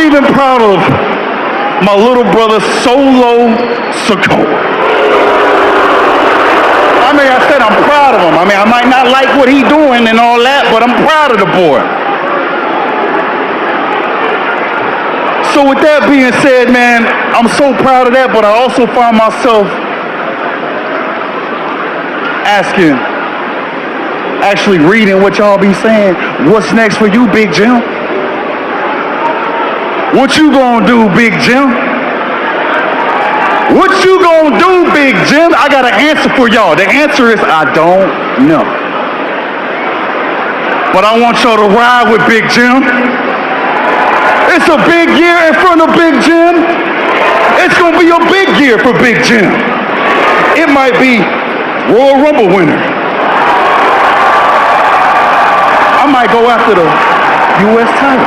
even proud of my little brother Solo Sikoa. I mean, I said I'm proud of him. I mean, I might not like what he's doing and all that, but I'm proud of the boy. So with that being said, man, I'm so proud of that, but I also find myself actually reading what y'all be saying. What's next for you, Big Jim? What you gonna do, Big Jim? What you gonna do, Big Jim? I got an answer for y'all. The answer is I don't know. But I want y'all to ride with Big Jim. It's a big year in front of Big Jim. It's gonna be a big year for Big Jim. It might be Royal Rumble winner. I might go after the U.S. title.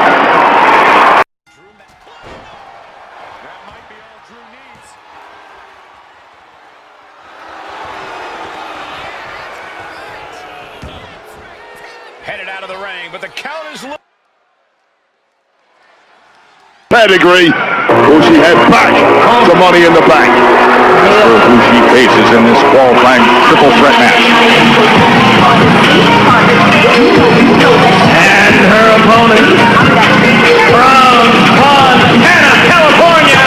That might be all Drew needs. Headed out of the ring, but the count is low. Pedigree, who she has back to Money in the Bank. For who she faces in this qualifying triple threat match. And her opponent from Montana, California,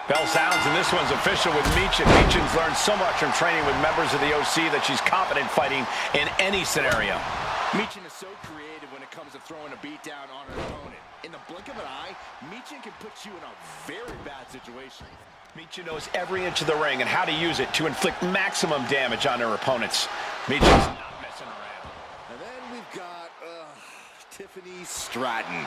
Bell sounds, and this one's official with Michin. Michin's learned so much from training with members of the OC that she's confident fighting in any scenario. Michin is so creative when it comes to throwing a beat down on her opponent. In the blink of an eye, Michin can put you in a very bad situation. Michin knows every inch of the ring and how to use it to inflict maximum damage on her opponents. Michin's not messing around. And then we've got Tiffany Stratton.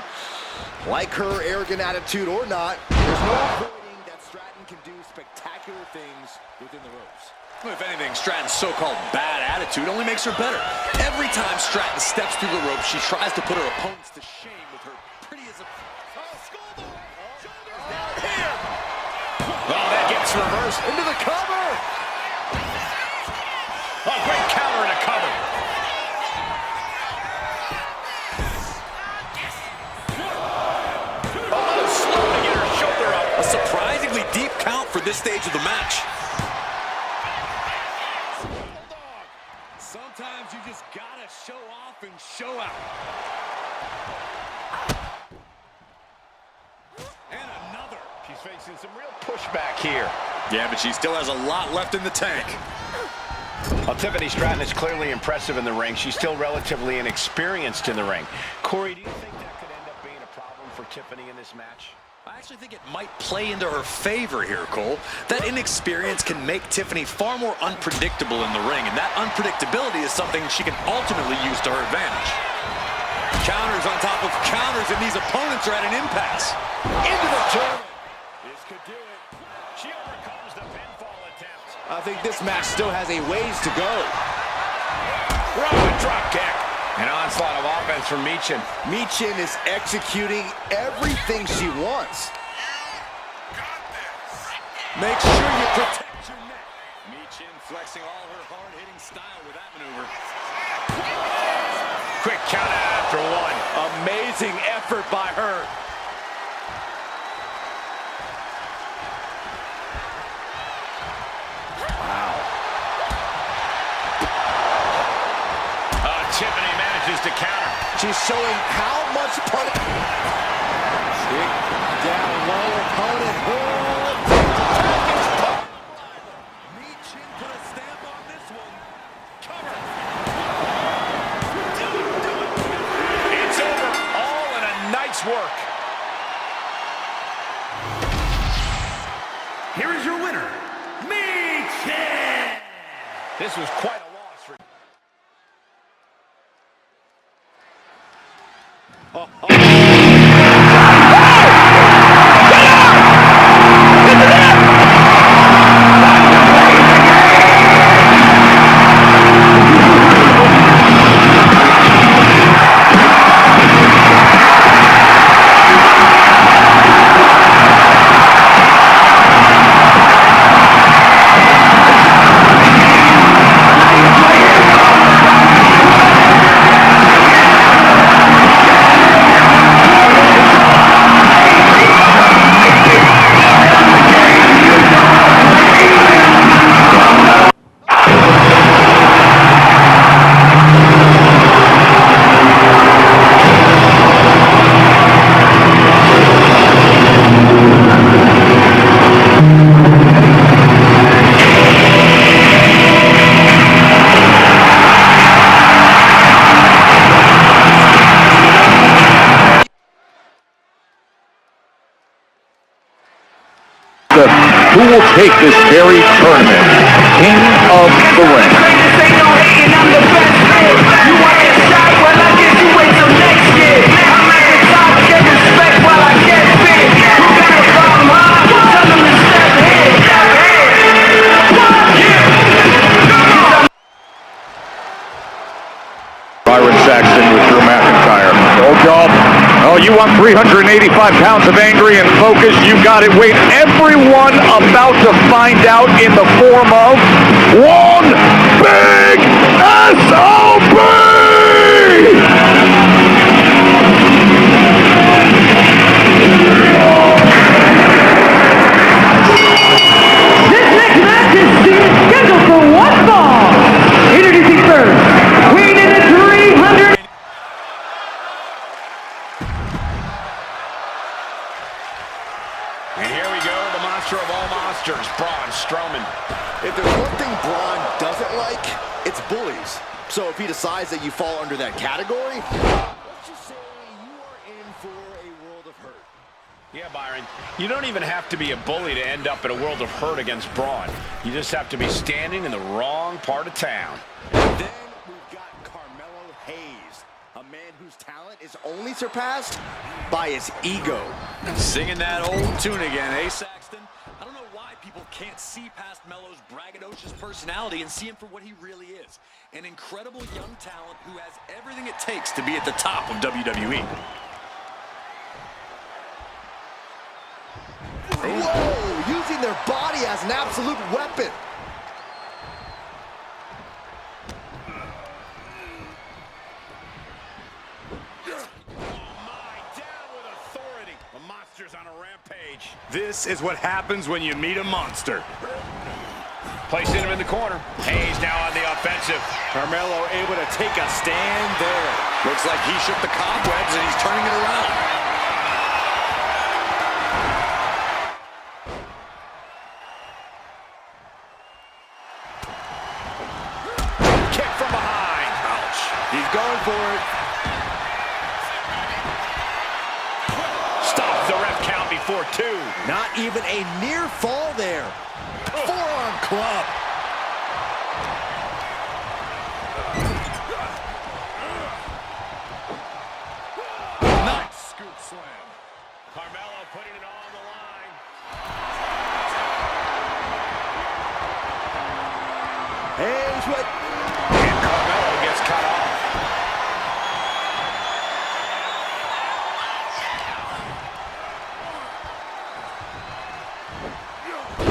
Like her arrogant attitude or not, there's no avoiding that Stratton can do spectacular things within the ropes. If anything, Stratton's so-called bad attitude only makes her better. Every time Stratton steps through the ropes, she tries to put her opponents to shame with her pretty as a... Oh, that gets reversed Into the cover! Oh, great counter and a cover. Oh, slow to get her shoulder up. A surprisingly deep count for this stage of the match. Sometimes you just gotta show off and show out. And another. She's facing some real pushback here. Yeah, but she still has a lot left in the tank. Well, Tiffany Stratton is clearly impressive in the ring. She's still relatively inexperienced in the ring. Corey, do you think that could end up being a problem for Tiffany in this match? I actually think it might play into her favor here, Cole. That inexperience can make Tiffany far more unpredictable in the ring, and that unpredictability is something she can ultimately use to her advantage. Counters on top of counters, and these opponents are at an impasse. Into the German. This could do it. She overcomes the pinfall attempt. I think this match still has a ways to go. Roman drop kick. An onslaught of offense from Michin. Michin is executing everything she wants. Make sure you protect your neck. Michin flexing all her hard-hitting style with that maneuver. Quick count out after one. Amazing effort by her. Tiffany manages to counter. She's showing how much punch. Kick down low, opponent. Michin put a stamp on this one. Cover. It's over. All in a nice work. here is your winner, Michin. This was quite a loss for... Who will take this very tournament King of the Ring? Byron Saxton with Drew McIntyre. Oh, job. Oh, you want 385 pounds of angry and focus? You got it. Wait, everyone about to find out in the form of one big SOB! This next match is scheduled for one fall. Introducing first, weighing in at 300. And here we go, the monster of all monsters, Braun Strowman. If there's one thing Braun doesn't like, it's bullies. So if he decides that you fall under that category, let's just say you are in for a world of hurt. Yeah, Byron, you don't even have to be a bully to end up in a world of hurt against Braun. You just have to be standing in the wrong part of town. And then we've got Carmelo Hayes, a man whose talent is only surpassed by his ego. Singing that old tune again, eh, Saxton? I don't know why people can't see past Melo's braggadocious personality and see him for what he really is. An incredible young talent who has everything it takes to be at the top of WWE. Whoa! Using their body as an absolute weapon. On a rampage. This is what happens when you meet a monster. Placing him in the corner. Hayes now on the offensive. Carmelo able to take a stand there. Looks like he shook the cobwebs and he's turning it around. Kick from behind. Ouch. He's going for it. Stops the ref count before two. Not even a near fall there. Forearm club. Nice scoop slam. Carmelo putting it all on the line. Hayes with... And Carmelo gets cut off.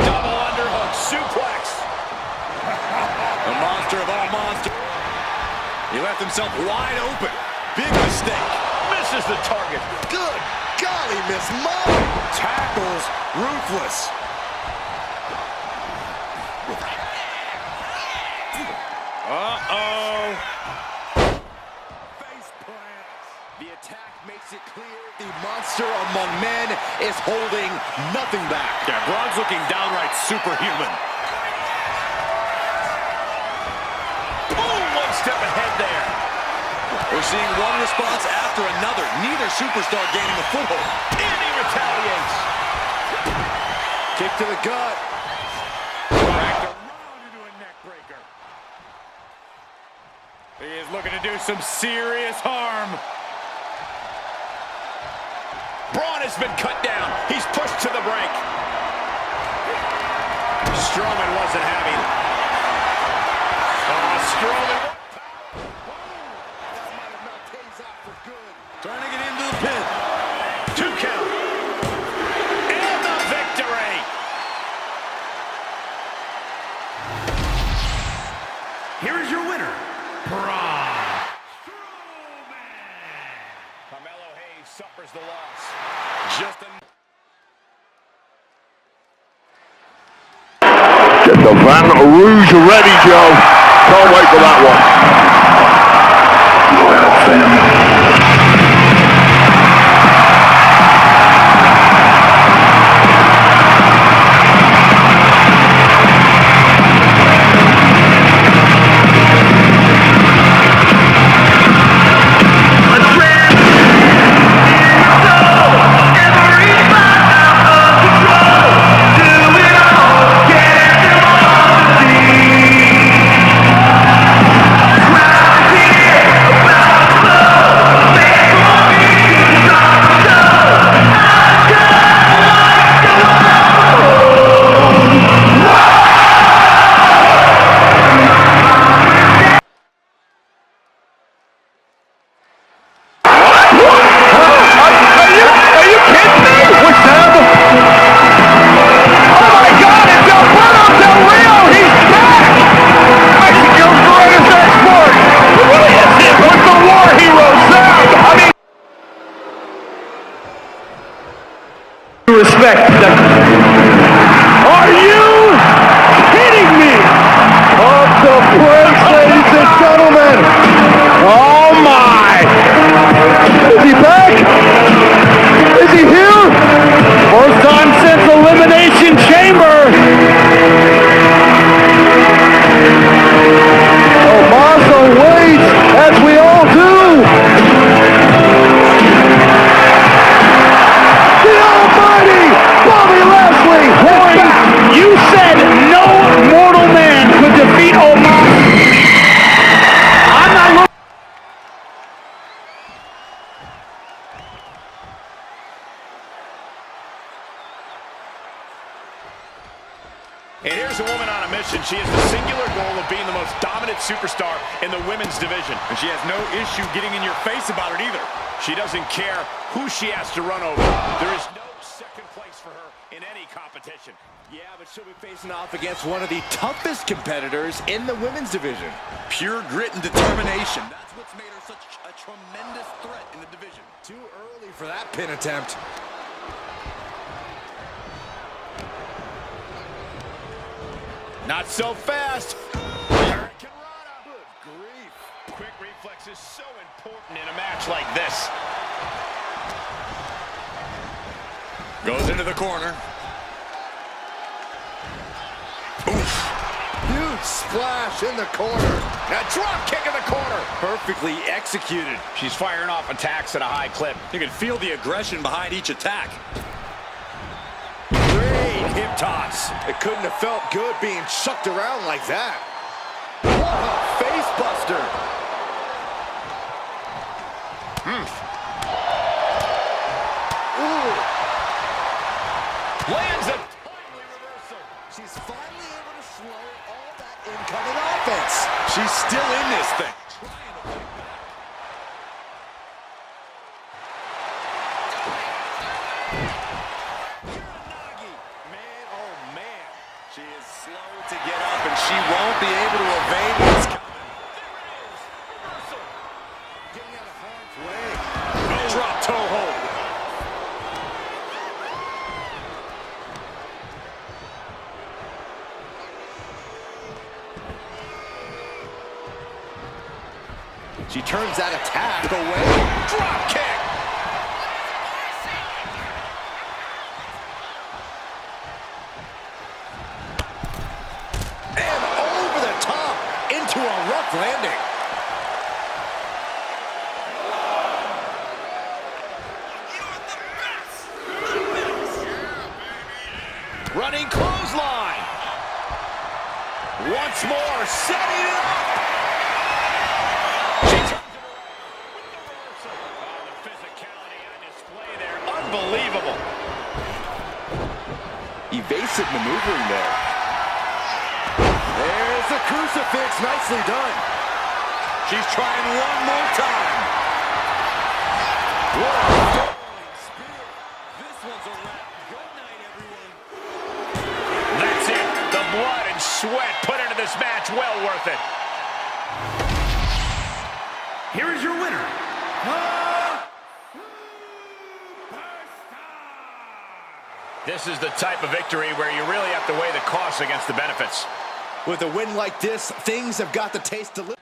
Double underhook suplex. The monster of all monsters. He left himself wide open. Big mistake. Misses the target. Good golly, Miss Molly. Tackles ruthless. Uh-oh. Face plant. The attack makes it clear the monster among men is holding nothing back. Yeah, Braun's looking downright superhuman. Boom, one step ahead there. We're seeing one response after another. Neither superstar gaining a foothold. And he retaliates. Kick to the gut. Dragged around into a neck breaker. He is looking to do some serious harm. Braun has been cut down. He's pushed to the brink. Strowman wasn't having it. Strowman. Turning it into the pin. 2 count. And the victory. Here is your winner, Braun. Carmelo Hayes suffers the loss. Just a... Get the Van Rouge ready, Joe. Can't wait for that one. Well, fam. Respect. Are you kidding me? Off the brakes, ladies and gentlemen. Oh my! Is he back? Is he here? First time since Elimination Chamber. Tommaso waits, as we all do. You said no mortal man could defeat Omos. I'm not looking. And here's a woman on a mission. She has the singular goal of being the most dominant superstar in the women's division. And she has no issue getting in your face about it either. She doesn't care who she has to run over. There is no second place for her in any competition. Yeah, but she'll be facing off against one of the toughest competitors in the women's division. Pure grit and determination. That's what's made her such a tremendous threat in the division. Too early for that pin attempt. Not so fast. Good grief. Quick reflex is so important in a match like this. Goes into the corner. Huge splash in the corner. A drop kick in the corner. Perfectly executed. She's firing off attacks at a high clip. You can feel the aggression behind each attack. Great hip toss. It couldn't have felt good being chucked around like that. What a face buster. Ooh. Lands a Timely reversal. She's finally able to slow all that incoming offense. She's still in this thing. Man, oh man. She is slow to get up, and she won't be able to evade what's coming. Getting out of harm's way. No drop toe hold. She turns that attack away. drop kick. And over the top into a rough landing. Running clothesline. Once more, setting it up. She turns it around with the reversal. Oh, the physicality on display there. Unbelievable. Evasive maneuvering there. There's the crucifix. Nicely done. She's trying one more time. What a Rolling spear. This one's a wrap. Good night, everyone. That's it. The blood and sweat put into this match. Well worth it. Here is your winner. This is the type of victory where you really have to weigh the costs against the benefits. With a win like this, things have got the taste to live.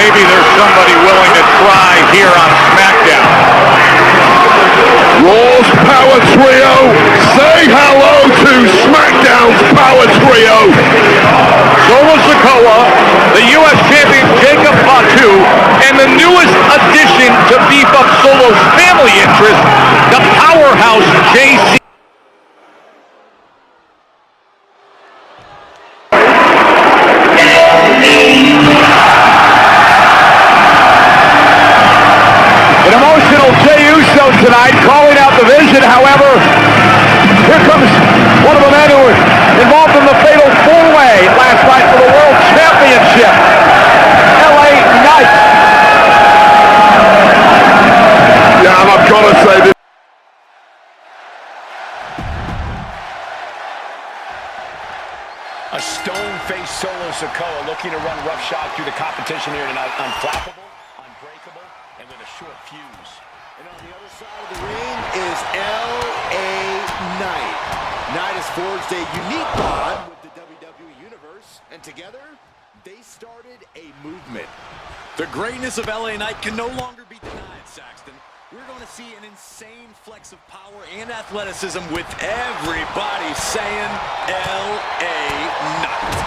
Maybe there's somebody willing to try here on Smackdown. Raw's Power Trio, say hello to SmackDown's Power Trio. Solo Sikoa, the U.S. champion Jacob Fatu, and the newest addition to beef up Solo's family interest, the powerhouse JC. An emotional Jey Uso tonight, calling out the Vision. However, here comes one of the men who were involved in the fatal four-way last night for the World Championship. LA Knight. Yeah, and I've got to say this. A stone-faced Solo Sikoa looking to run roughshod through the competition here tonight. Unflappable, unbreakable, and with a short fuse. And on the other side of the ring is L.A. Knight. Knight has forged a unique bond with the WWE Universe, and together, they started a movement. The greatness of LA Knight can no longer be denied, Saxton. We're going to see an insane flex of power and athleticism with everybody saying LA Knight.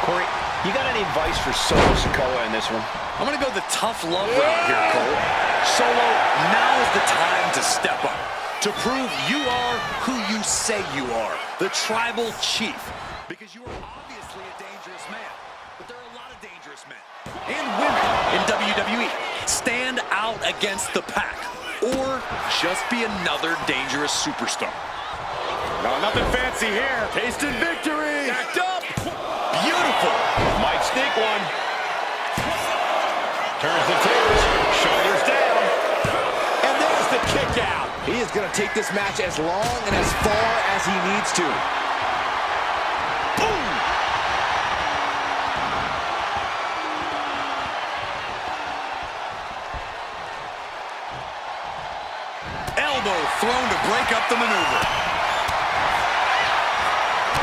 Corey, you got any advice for Solo Sikoa in this one? I'm going to go the tough love route here, Cole. Solo, now is the time to step up, to prove you are who you say you are, the tribal chief. Because you are obviously a dangerous man, but there are a lot of dangerous men and women in WWE. Stand out against the pack, or just be another dangerous superstar. No, nothing fancy here. Tasted victory. Backed up. Beautiful. Might sneak one. Turns the tables, shoulders down. And there's the kick out. He is going to take this match as long and as far as he needs to. Boom. Elbow thrown to break up the maneuver.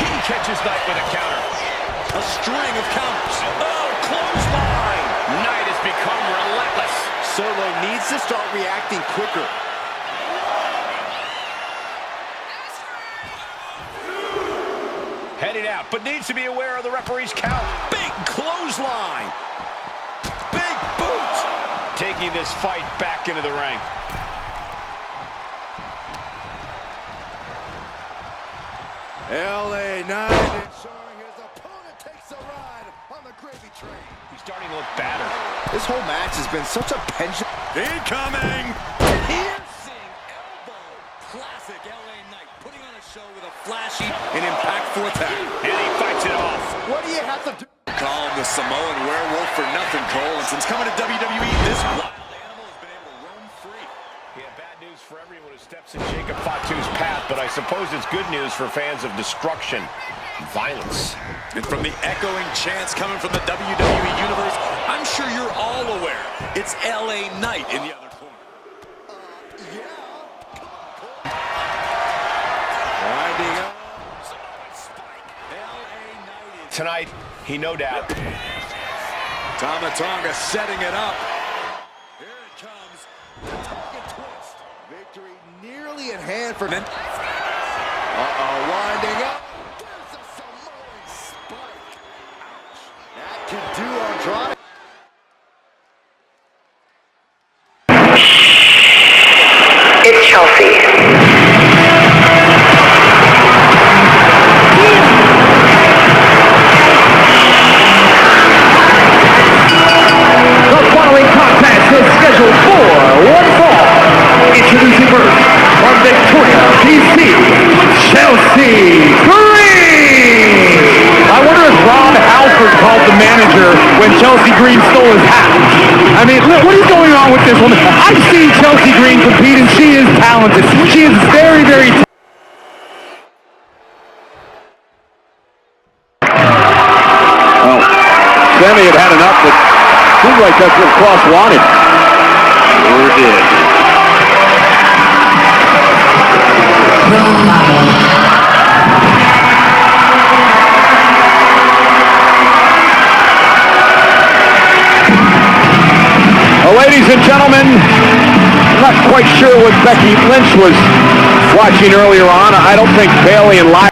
He catches Knight with a counter. A string of counters. Oh, clothesline. Knight has become relentless. Solo needs to start reacting quicker. Headed out, but needs to be aware of the referee's count. Big clothesline. Big boot. Taking this fight back into the ring. L.A. Knight is showing his opponent takes a ride on the gravy train. He's starting to look battered. This whole match has been such a pension. Incoming! Piercing elbow. Classic LA Knight. Putting on a show with a flashy and impactful attack. And he fights it off. What do you have to do? Call him the Samoan werewolf for nothing, Cole. And since coming to WWE, this wild animal has been able to roam free. Yeah, bad news for everyone who steps in Jacob Fatu's path, but I suppose it's good news for fans of destruction and violence. And from the echoing chants coming from the WWE Universe, I'm sure you're all aware it's LA Knight in the other corner. Winding up. Tonight, he no doubt. Tama Tonga setting it up. Here it comes. The target twist. Victory nearly at hand for men. Winding up. There's a Samoan spike. Ouch. That can do Andrade. It's Chelsea. The following contest is scheduled for one fall. Introducing first, from Victoria, DC, Chelsea Green. I wonder if Rob Halford called the manager when Chelsea Green stole his hat. I mean, what is going on with this woman? I've seen Chelsea Green compete, and she is talented. She is very, very talented. Well, Sammy had had enough, but seems like that's what Cross wanted. Sure did. Well, ladies and gentlemen, I'm not quite sure what Becky Lynch was watching earlier on. I don't think Bayley and Lyle.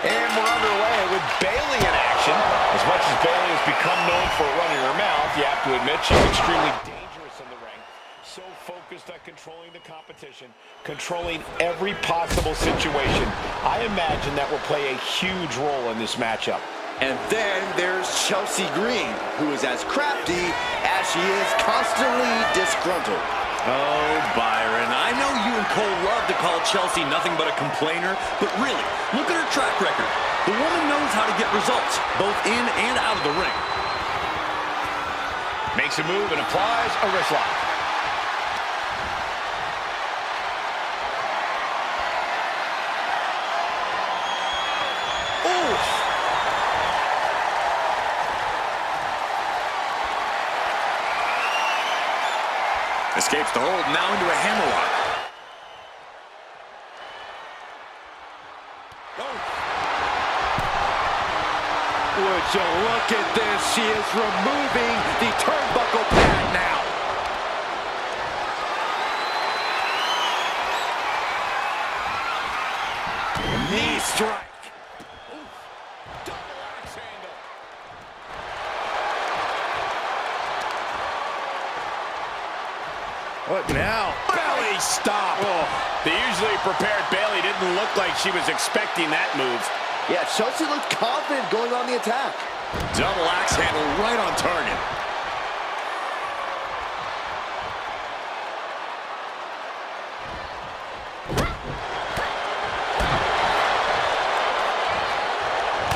And we're underway with Bayley in action. As much as Bayley has become known for running her mouth, you have to admit she's extremely dangerous in the ring. So focused on controlling the competition, controlling every possible situation. I imagine that will play a huge role in this matchup. And then there's Chelsea Green, who is as crafty as she is constantly disgruntled. Oh, Byron, I know you and Cole love to call Chelsea nothing but a complainer, but really, look at her track record. The woman knows how to get results, both in and out of the ring. Makes a move and applies a wrist lock. Escapes the hold, now into a hammerlock. Would you look at this? She is removing the turnbuckle pad now. Knee strike. Oof. Double axe handle. What now? Belly stop. Oh, the usually prepared Bayley didn't look like she was expecting that move. Yeah, Chelsea looked confident going on the attack. Double axe handle right on target.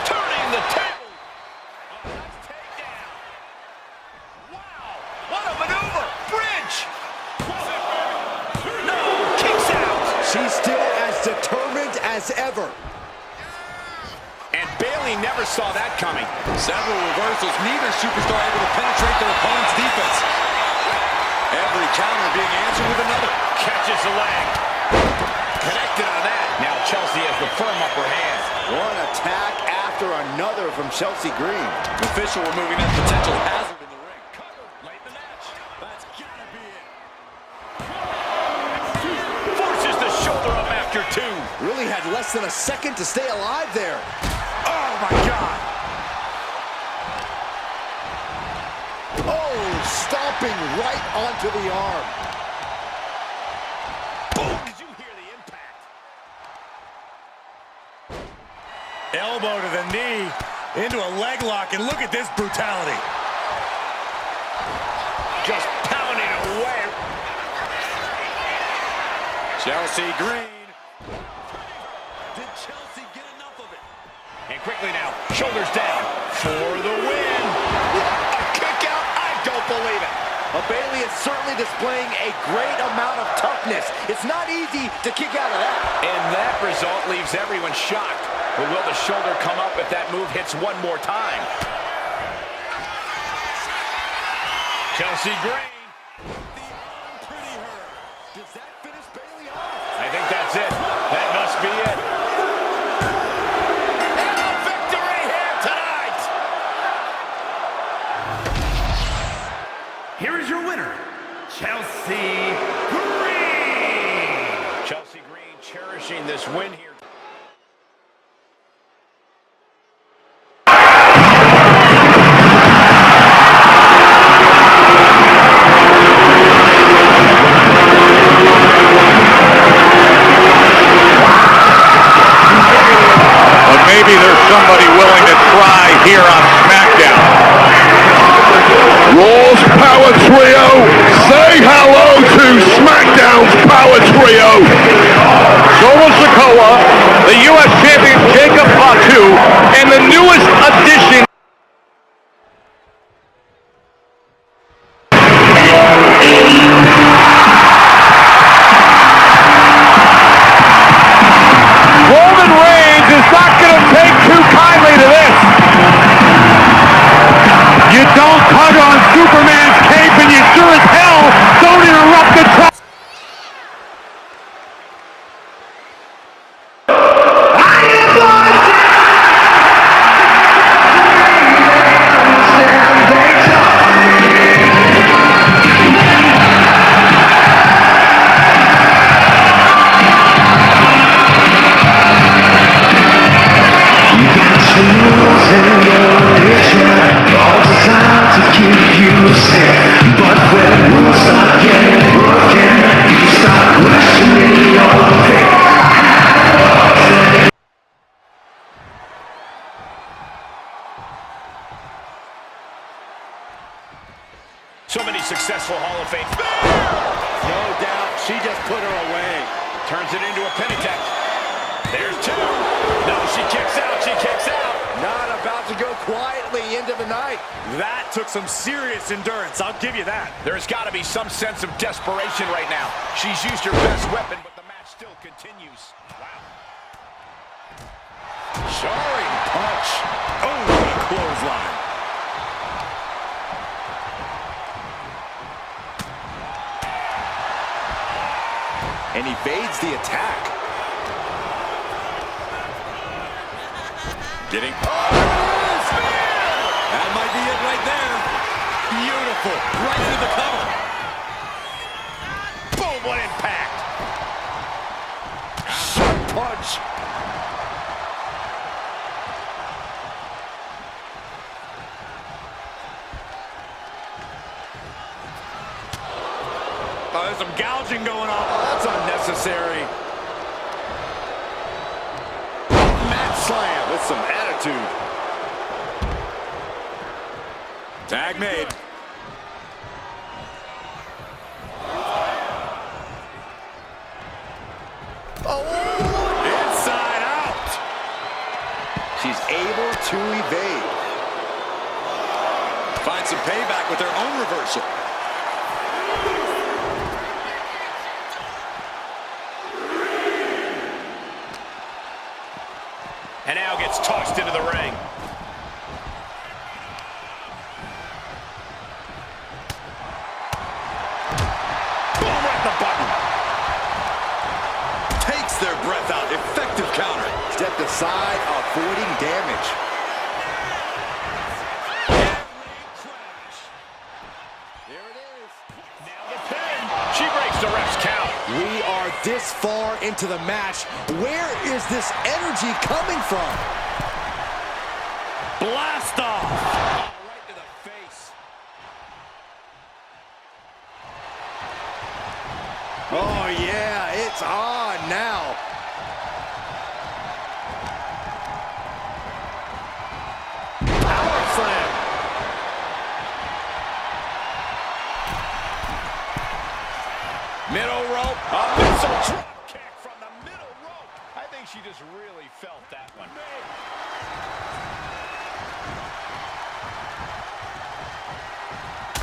Turning the table. Oh, nice takedown. Wow, what a maneuver. Bridge. No, kicks out. She's still as determined as ever. And Bayley never saw that coming. Several reversals, neither superstar able to penetrate their opponent's defense. Every counter being answered with another. Catches the leg. Connected on that. Now Chelsea has the firm upper hand. One attack after another from Chelsea Green. Official removing that potential hazard in the ring. Cover late in the match. That's gotta be it. Forces the shoulder up after two. Really had less than a second to stay alive there. Oh my God. Oh, stomping right onto the arm. Boom. Did you hear Elbow to the knee, into a leg lock, and look at this brutality. Just pounding away. Chelsea Green. Did Chelsea get enough of it? And quickly now, shoulders down for the win. A kick out, I don't believe it. Well, Bayley is certainly displaying a great amount of toughness. It's not easy to kick out of that. And that result leaves everyone shocked. But will the shoulder come up if that move hits one more time? Chelsea Green. The arm pretty hurt. Does that finish Bayley off? I think that's it. That must be it. And a victory here tonight. Here is your winner, Chelsea Green. Chelsea Green cherishing this win here. Maybe there's somebody willing to try here on Smackdown. Raw's Power Trio, say hello to SmackDown's Power Trio. Solo Sikoa, the U.S. champion Jacob Fatu, and the newest addition. Roman Reigns is not going to take too kindly to this. You don't tug on Superman's cape, and you sure as hell don't interrupt the talk. So many successful Hall of Fame. No doubt, she just put her away. Turns it into a pin attempt. There's two. No, she kicks out. She kicks out. Not about to go quietly into the night. That took some serious endurance, I'll give you that. There's got to be some sense of desperation right now. She's used her best weapon, but the match still continues. Wow. Jarring punch. Oh, what a clothesline. And evades the attack. Getting... That might be it right there. Beautiful. Right into the cover. Boom, what impact. Sharp punch. Oh, there's some gouging going on. That's unnecessary. Mat slam with some attitude. Tag made. Oh! Inside out. She's able to evade. Find some payback with their own reversal. And now gets tossed into the ring. Boom, right the button. Takes their breath out. Effective counter. Stepped aside, avoiding damage. There it is. Now the pin. She breaks the ref's count. We are this far into the match. Where is this energy coming from? Blast off. Right to the face. Oh, yeah, it's on now. Middle rope, a missile drop kick from the middle rope. I think she just really felt that one.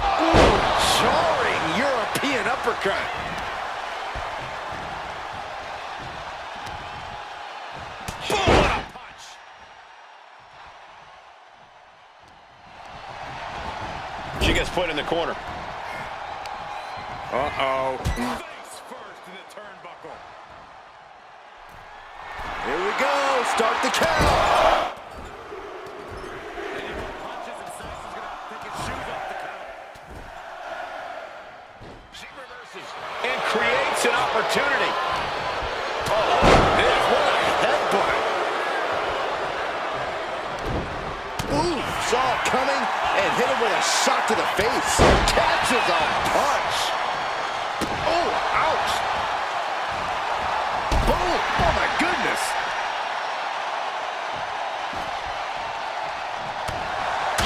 Ooh, jarring European uppercut. Boom, what a punch. She gets put in the corner. Uh-oh. Face first to the turnbuckle. Here we go. Start the count. She reverses and creates an opportunity. Oh, this what a headbutt. Ooh, saw it coming and hit him with a shot to the face. Catches a punch. Oh, ouch. Boom. Oh, my goodness.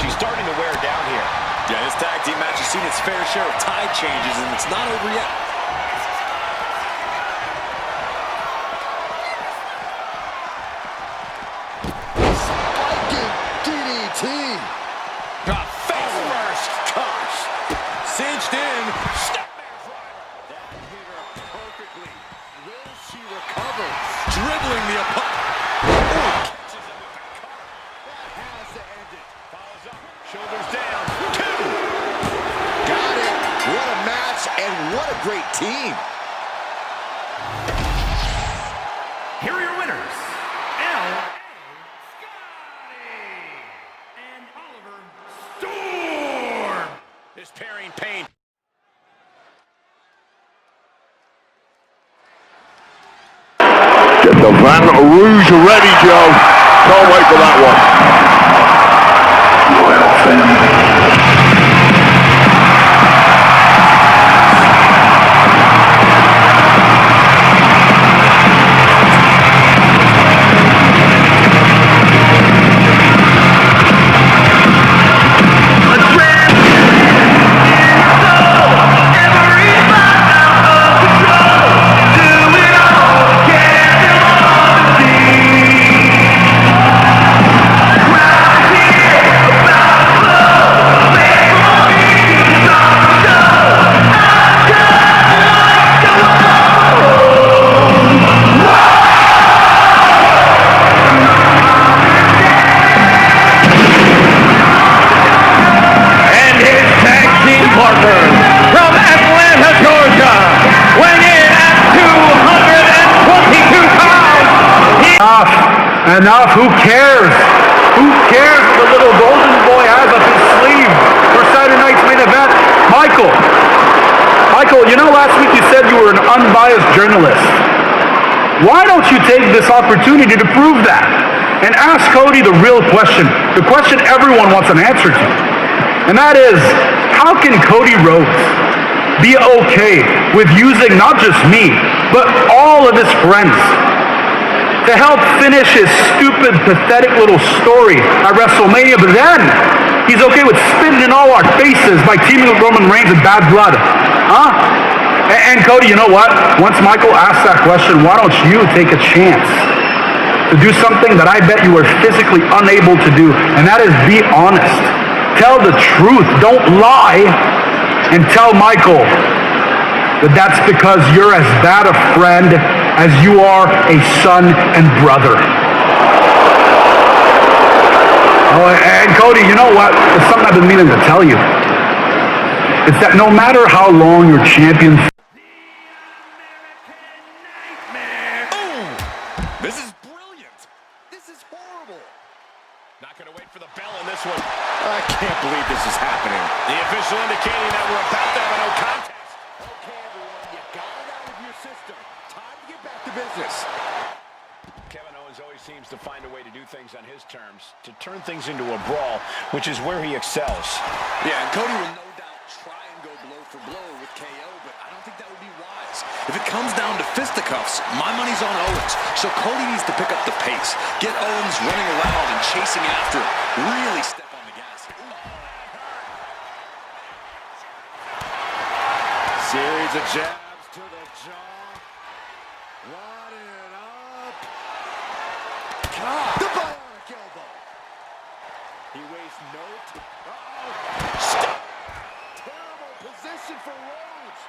She's starting to wear down here. Yeah, this tag team match has seen its fair share of tide changes, and it's not over yet. Spiking DDT. Face first. Gosh. Cinched in. Snapmare driver. That hit her perfectly. Will she recover? Dribbling the opponent. Catches him with the cover. That has to end it. Follows up. Shoulders down. 2. Got it. What a match and what a great team. Here are your winners, L.A. Scotty and Oliver Storm. This pairing pain. Get the Van Rouge ready, Joe. Can't wait for that one. Royal family. Enough. Who cares? Who cares what the little golden boy has up his sleeve for Saturday night's main event? Michael, you know last week you said you were an unbiased journalist. Why don't you take this opportunity to prove that? And ask Cody the real question. The question everyone wants an answer to. And that is, how can Cody Rhodes be okay with using not just me, but all of his friends to help finish his stupid, pathetic little story at WrestleMania, but then he's okay with spitting in all our faces by teaming with Roman Reigns and Bad Blood? Huh? And Cody, you know what? Once Michael asked that question, why don't you take a chance to do something that I bet you were physically unable to do, and that is be honest. Tell the truth. Don't lie. And tell Michael that that's because you're as bad a friend as you are a son and brother. Oh, and Cody, you know what? There's something I've been meaning to tell you. It's that no matter how long your champion... This is brilliant. This is horrible. Not going to wait for the bell in this one. I can't believe this is happening. The official indicating that we're about to have a no contest. Okay, everyone, you got it out of your system. Time to get back to business. Kevin Owens always seems to find a way to do things on his terms, to turn things into a brawl, which is where he excels. Yeah, and Cody will no doubt try and go blow for blow with KO, but I don't think that would be wise. If it comes down to fisticuffs, my money's on Owens. So Cody needs to pick up the pace, get Owens running around and chasing after him, really step on the gas. Series of jabs to the Wadded up. God. The bionic elbow. He wastes no time. Uh-oh. Stop. Terrible position for Rhodes.